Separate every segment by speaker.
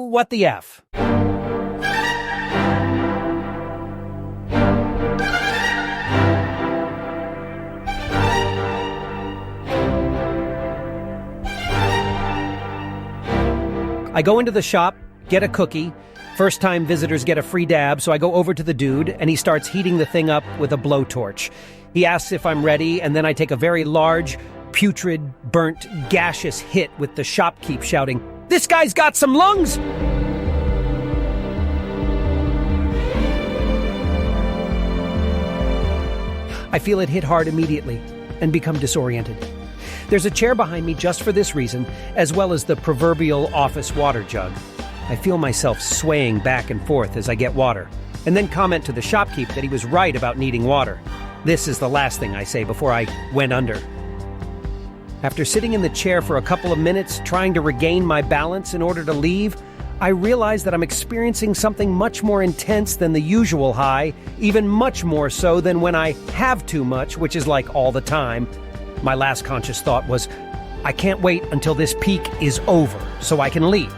Speaker 1: what the F? I go into the shop, get a cookie. First-time visitors get a free dab, so I go over to the dude, and he starts heating the thing up with a blowtorch. He asks if I'm ready, and then I take a very large, putrid, burnt, gaseous hit with the shopkeep shouting, "This guy's got some lungs!" I feel it hit hard immediately and become disoriented. There's a chair behind me just for this reason, as well as the proverbial office water jug. I feel myself swaying back and forth as I get water, and then comment to the shopkeep that he was right about needing water. This is the last thing I say before I went under. After sitting in the chair for a couple of minutes, trying to regain my balance in order to leave, I realize that I'm experiencing something much more intense than the usual high, even much more so than when I have too much, which is like all the time. My last conscious thought was, I can't wait until this peak is over so I can leave,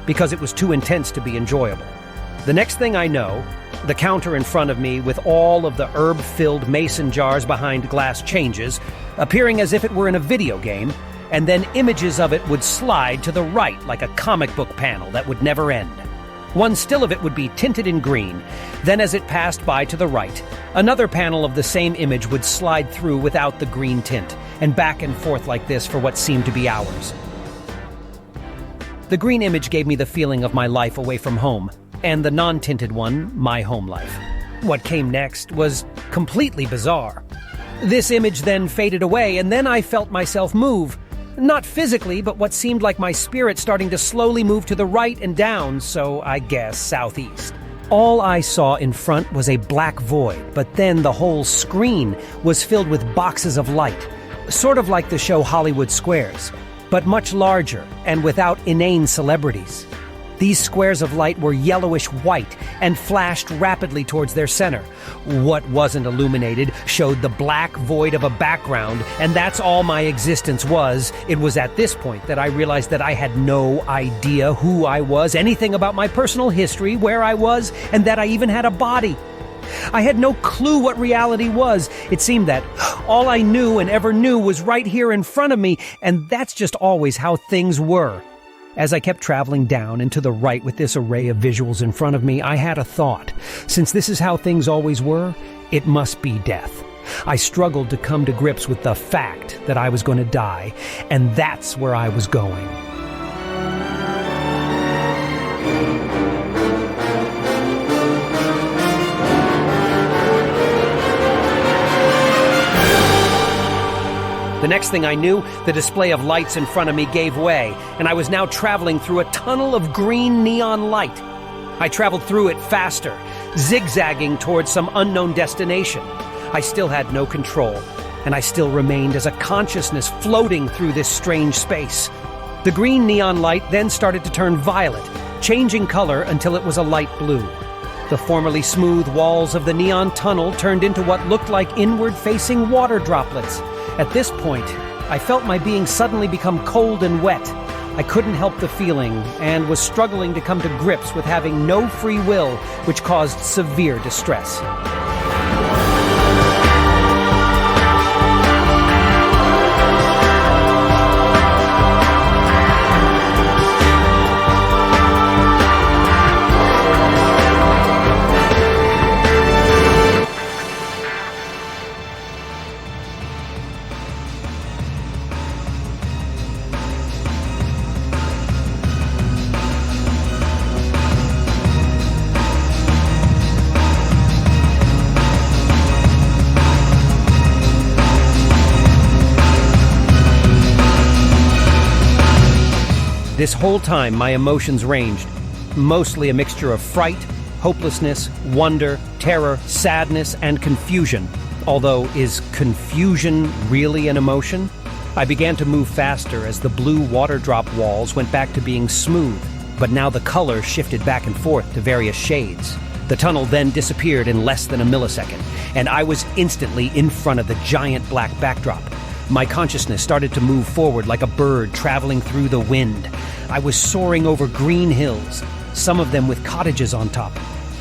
Speaker 1: because it was too intense to be enjoyable. The next thing I know, the counter in front of me with all of the herb-filled mason jars behind glass changes, appearing as if it were in a video game, and then images of it would slide to the right like a comic book panel that would never end. One still of it would be tinted in green. Then as it passed by to the right, another panel of the same image would slide through without the green tint, and back and forth like this for what seemed to be hours. The green image gave me the feeling of my life away from home, and the non-tinted one, my home life. What came next was completely bizarre. This image then faded away, and then I felt myself move. Not physically, but what seemed like my spirit starting to slowly move to the right and down, so I guess southeast. All I saw in front was a black void, but then the whole screen was filled with boxes of light, sort of like the show Hollywood Squares, but much larger and without inane celebrities. These squares of light were yellowish-white and flashed rapidly towards their center. What wasn't illuminated showed the black void of a background, and that's all my existence was. It was at this point that I realized that I had no idea who I was, anything about my personal history, where I was, and that I even had a body. I had no clue what reality was. It seemed that all I knew and ever knew was right here in front of me, and that's just always how things were. As I kept traveling down and to the right with this array of visuals in front of me, I had a thought. Since this is how things always were, it must be death. I struggled to come to grips with the fact that I was going to die, and that's where I was going. The next thing I knew, the display of lights in front of me gave way, and I was now traveling through a tunnel of green neon light. I traveled through it faster, zigzagging towards some unknown destination. I still had no control, and I still remained as a consciousness floating through this strange space. The green neon light then started to turn violet, changing color until it was a light blue. The formerly smooth walls of the neon tunnel turned into what looked like inward-facing water droplets. At this point, I felt my being suddenly become cold and wet. I couldn't help the feeling and was struggling to come to grips with having no free will, which caused severe distress. This whole time, my emotions ranged, mostly a mixture of fright, hopelessness, wonder, terror, sadness, and confusion. Although, is confusion really an emotion? I began to move faster as the blue water drop walls went back to being smooth, but now the color shifted back and forth to various shades. The tunnel then disappeared in less than a millisecond, and I was instantly in front of the giant black backdrop. My consciousness started to move forward like a bird traveling through the wind. I was soaring over green hills, some of them with cottages on top.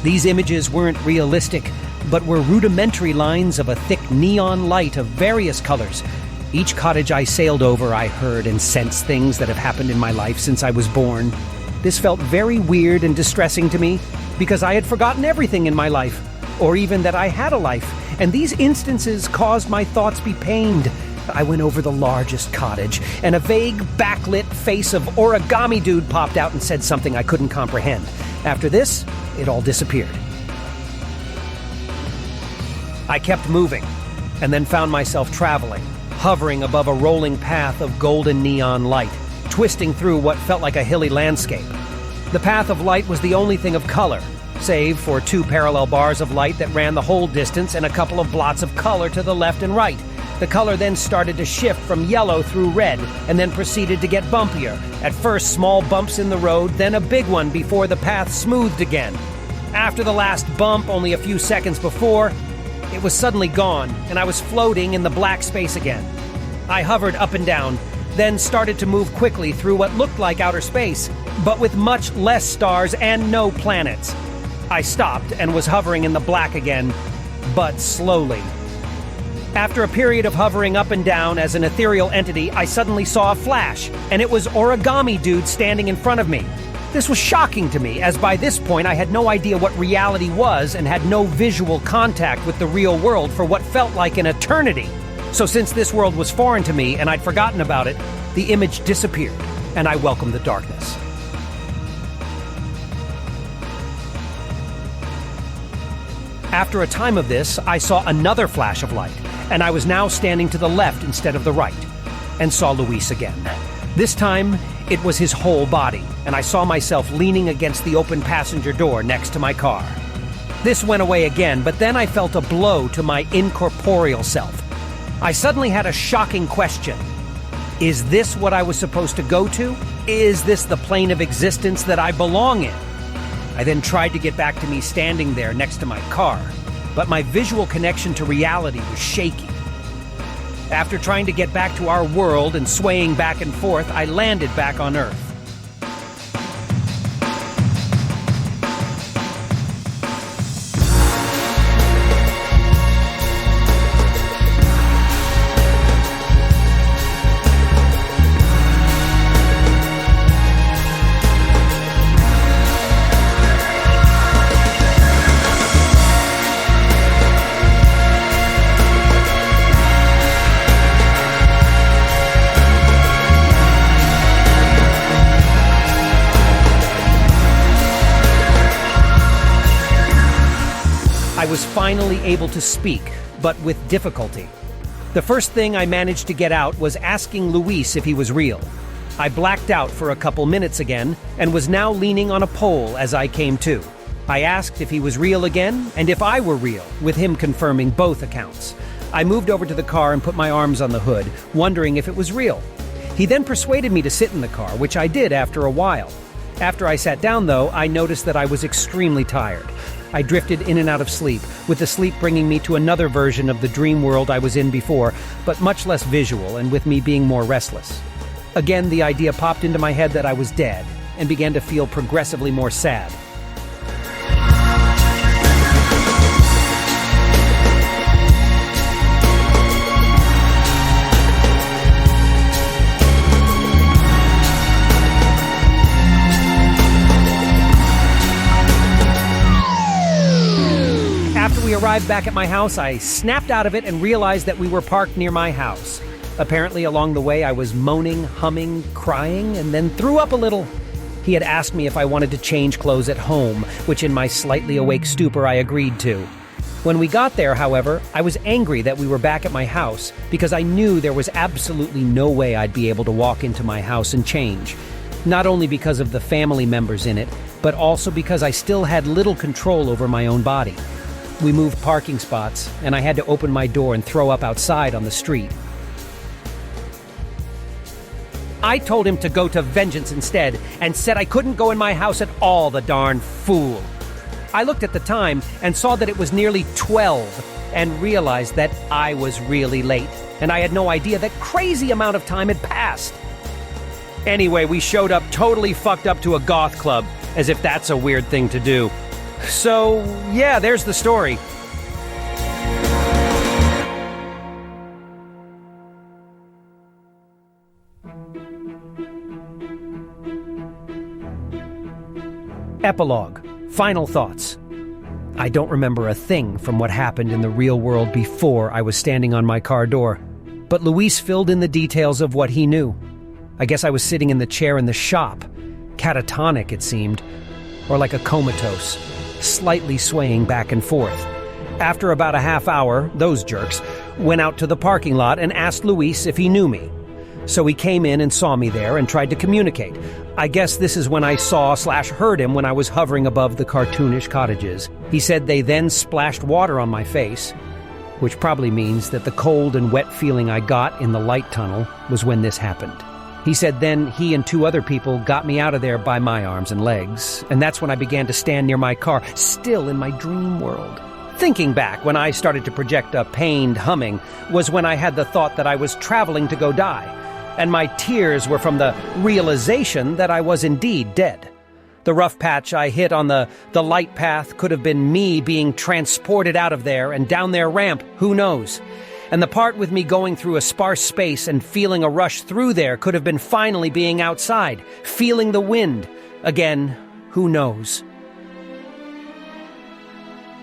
Speaker 1: These images weren't realistic, but were rudimentary lines of a thick neon light of various colors. Each cottage I sailed over, I heard and sensed things that have happened in my life since I was born. This felt very weird and distressing to me, because I had forgotten everything in my life, or even that I had a life, and these instances caused my thoughts be pained. I went over the largest cottage, and a vague, backlit face of origami dude popped out and said something I couldn't comprehend. After this, it all disappeared. I kept moving, and then found myself traveling, hovering above a rolling path of golden neon light, twisting through what felt like a hilly landscape. The path of light was the only thing of color, save for 2 parallel bars of light that ran the whole distance and a couple of blots of color to the left and right. The color then started to shift from yellow through red, and then proceeded to get bumpier. At first, small bumps in the road, then a big one before the path smoothed again. After the last bump, only a few seconds before, it was suddenly gone, and I was floating in the black space again. I hovered up and down, then started to move quickly through what looked like outer space, but with much less stars and no planets. I stopped and was hovering in the black again, but slowly. After a period of hovering up and down as an ethereal entity, I suddenly saw a flash, and it was Origami Dude standing in front of me. This was shocking to me, as by this point I had no idea what reality was and had no visual contact with the real world for what felt like an eternity. So since this world was foreign to me and I'd forgotten about it, the image disappeared, and I welcomed the darkness. After a time of this, I saw another flash of light, and I was now standing to the left instead of the right, and saw Luis again. This time, it was his whole body, and I saw myself leaning against the open passenger door next to my car. This went away again, but then I felt a blow to my incorporeal self. I suddenly had a shocking question. Is this what I was supposed to go to? Is this the plane of existence that I belong in? I then tried to get back to me standing there next to my car, but my visual connection to reality was shaky. After trying to get back to our world and swaying back and forth, I landed back on Earth. I was finally able to speak, but with difficulty. The first thing I managed to get out was asking Luis if he was real. I blacked out for a couple minutes again, and was now leaning on a pole as I came to. I asked if he was real again, and if I were real, with him confirming both accounts. I moved over to the car and put my arms on the hood, wondering if it was real. He then persuaded me to sit in the car, which I did after a while. After I sat down, though, I noticed that I was extremely tired. I drifted in and out of sleep, with the sleep bringing me to another version of the dream world I was in before, but much less visual and with me being more restless. Again, the idea popped into my head that I was dead, and began to feel progressively more sad. After we arrived back at my house, I snapped out of it and realized that we were parked near my house. Apparently, along the way, I was moaning, humming, crying, and then threw up a little. He had asked me if I wanted to change clothes at home, which in my slightly awake stupor I agreed to. When we got there, however, I was angry that we were back at my house because I knew there was absolutely no way I'd be able to walk into my house and change. Not only because of the family members in it, but also because I still had little control over my own body. We moved parking spots, and I had to open my door and throw up outside on the street. I told him to go to Vengeance instead, and said I couldn't go in my house at all, the darn fool. I looked at the time and saw that it was nearly 12, and realized that I was really late. and I had no idea that crazy amount of time had passed. Anyway, we showed up totally fucked up to a goth club, as if that's a weird thing to do. So, yeah, there's the story. Epilogue. Final thoughts. I don't remember a thing from what happened in the real world before I was standing on my car door, but Luis filled in the details of what he knew. I guess I was sitting in the chair in the shop, catatonic it seemed, or like a comatose, slightly swaying back and forth. After about a half hour, those jerks went out to the parking lot and asked Luis if he knew me. So he came in and saw me there and tried to communicate. I guess this is when I saw/heard him when I was hovering above the cartoonish cottages. He said they then splashed water on my face, which probably means that the cold and wet feeling I got in the light tunnel was when this happened. He said then he and 2 other people got me out of there by my arms and legs, and that's when I began to stand near my car, still in my dream world. Thinking back, when I started to project a pained humming, was when I had the thought that I was traveling to go die, and my tears were from the realization that I was indeed dead. The rough patch I hit on the light path could have been me being transported out of there and down their ramp, who knows? And the part with me going through a sparse space and feeling a rush through there could have been finally being outside, feeling the wind. Again, who knows?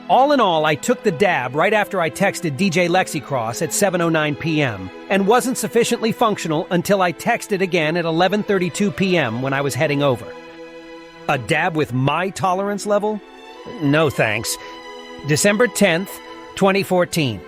Speaker 1: All in all, I took the dab right after I texted DJ Lexicross at 7:09 p.m. and wasn't sufficiently functional until I texted again at 11:32 p.m. when I was heading over. A dab with my tolerance level? No thanks. December 10th, 2014.